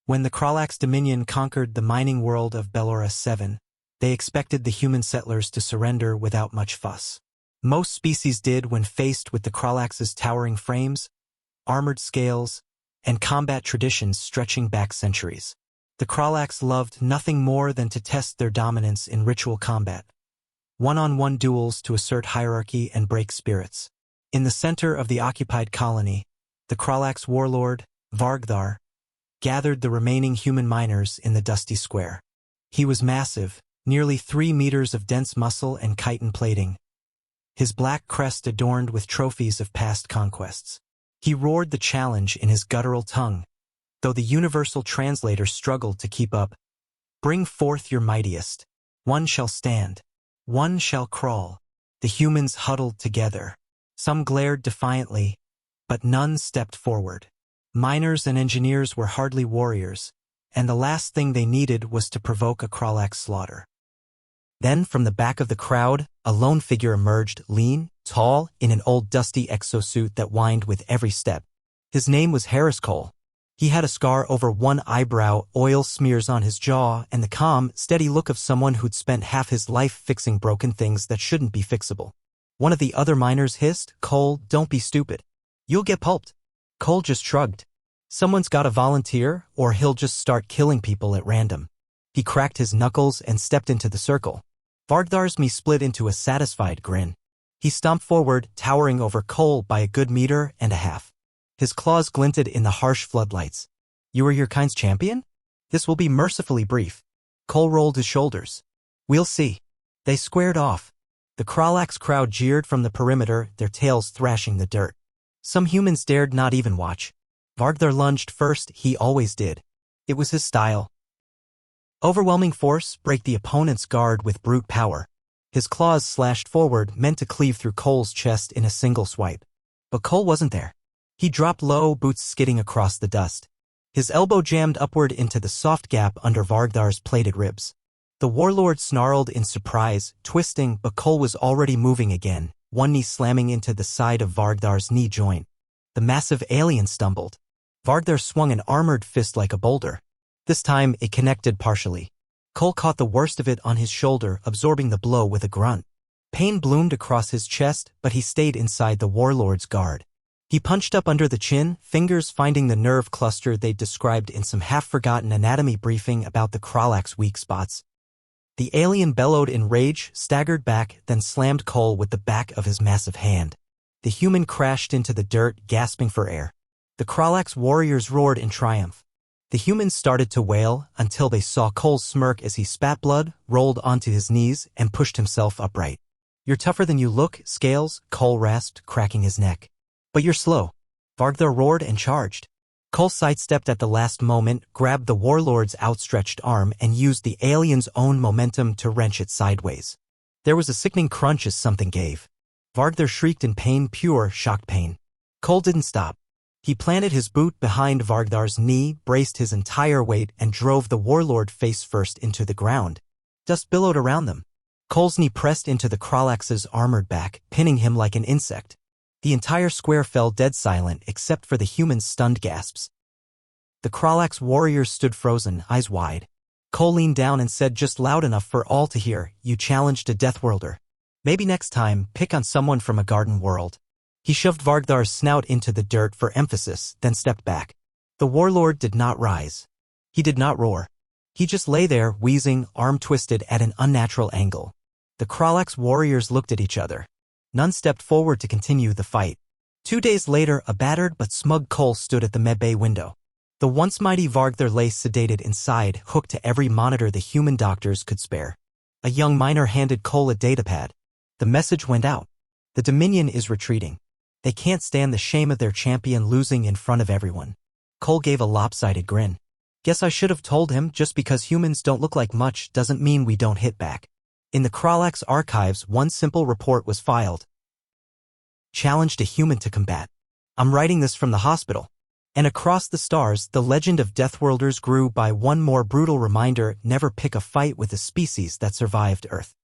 When the Kralax Dominion conquered the mining world of Bellora 7, they expected the human settlers to surrender without much fuss. Most species did when faced with the Kralax's towering frames, armored scales, and combat traditions stretching back centuries. The Kralax loved nothing more than to test their dominance in ritual combat, one-on-one duels to assert hierarchy and break spirits. In the center of the occupied colony, the Kralax warlord, Vargthar, gathered the remaining human miners in the dusty square. He was massive, nearly 3 meters of dense muscle and chitin plating, his black crest adorned with trophies of past conquests. He roared the challenge in his guttural tongue, though the universal translator struggled to keep up. "Bring forth your mightiest. One shall stand. One shall crawl." The humans huddled together. Some glared defiantly, but none stepped forward. Miners and engineers were hardly warriors, and the last thing they needed was to provoke a Kralax slaughter. Then, from the back of the crowd, a lone figure emerged, lean, tall, in an old dusty exosuit that whined with every step. His name was Harris Cole. He had a scar over one eyebrow, oil smears on his jaw, and the calm, steady look of someone who'd spent half his life fixing broken things that shouldn't be fixable. One of the other miners hissed, "Cole, don't be stupid. You'll get pulped." Cole just shrugged. "Someone's gotta volunteer, or he'll just start killing people at random." He cracked his knuckles and stepped into the circle. Vargthar's me split into a satisfied grin. He stomped forward, towering over Cole by a good meter and a half. His claws glinted in the harsh floodlights. "You are your kind's champion? This will be mercifully brief." Cole rolled his shoulders. "We'll see." They squared off. The Kralax crowd jeered from the perimeter, their tails thrashing the dirt. Some humans dared not even watch. Vargthar lunged first, he always did. It was his style. Overwhelming force, break the opponent's guard with brute power. His claws slashed forward, meant to cleave through Cole's chest in a single swipe. But Cole wasn't there. He dropped low, boots skidding across the dust. His elbow jammed upward into the soft gap under Vargthar's plated ribs. The warlord snarled in surprise, twisting, but Cole was already moving again, one knee slamming into the side of Vargthar's knee joint. The massive alien stumbled. Vargthar swung an armored fist like a boulder. This time, it connected partially. Cole caught the worst of it on his shoulder, absorbing the blow with a grunt. Pain bloomed across his chest, but he stayed inside the warlord's guard. He punched up under the chin, fingers finding the nerve cluster they'd described in some half-forgotten anatomy briefing about the Kralax weak spots. The alien bellowed in rage, staggered back, then slammed Cole with the back of his massive hand. The human crashed into the dirt, gasping for air. The Kralax warriors roared in triumph. The humans started to wail until they saw Cole smirk as he spat blood, rolled onto his knees, and pushed himself upright. "You're tougher than you look, Scales," Cole rasped, cracking his neck. "But you're slow." Vargthar roared and charged. Cole sidestepped at the last moment, grabbed the warlord's outstretched arm, and used the alien's own momentum to wrench it sideways. There was a sickening crunch as something gave. Vargthar shrieked in pain, pure, shocked pain. Cole didn't stop. He planted his boot behind Vargthar's knee, braced his entire weight, and drove the warlord face first into the ground. Dust billowed around them. Cole's knee pressed into the Kralax's armored back, pinning him like an insect. The entire square fell dead silent except for the human's stunned gasps. The Kralax warriors stood frozen, eyes wide. Cole leaned down and said just loud enough for all to hear, "You challenged a Deathworlder. Maybe next time, pick on someone from a garden world." He shoved Vargthar's snout into the dirt for emphasis, then stepped back. The warlord did not rise. He did not roar. He just lay there, wheezing, arm twisted at an unnatural angle. The Kralax warriors looked at each other. None stepped forward to continue the fight. 2 days later, a battered but smug Cole stood at the medbay window. The once mighty Vargthar lay sedated inside, hooked to every monitor the human doctors could spare. A young miner handed Cole a datapad. The message went out. "The Dominion is retreating. They can't stand the shame of their champion losing in front of everyone." Cole gave a lopsided grin. "Guess I should have told him, just because humans don't look like much doesn't mean we don't hit back." In the Kralax archives, one simple report was filed. "Challenged a human to combat. I'm writing this from the hospital." And across the stars, the legend of Deathworlders grew by one more brutal reminder: never pick a fight with a species that survived Earth.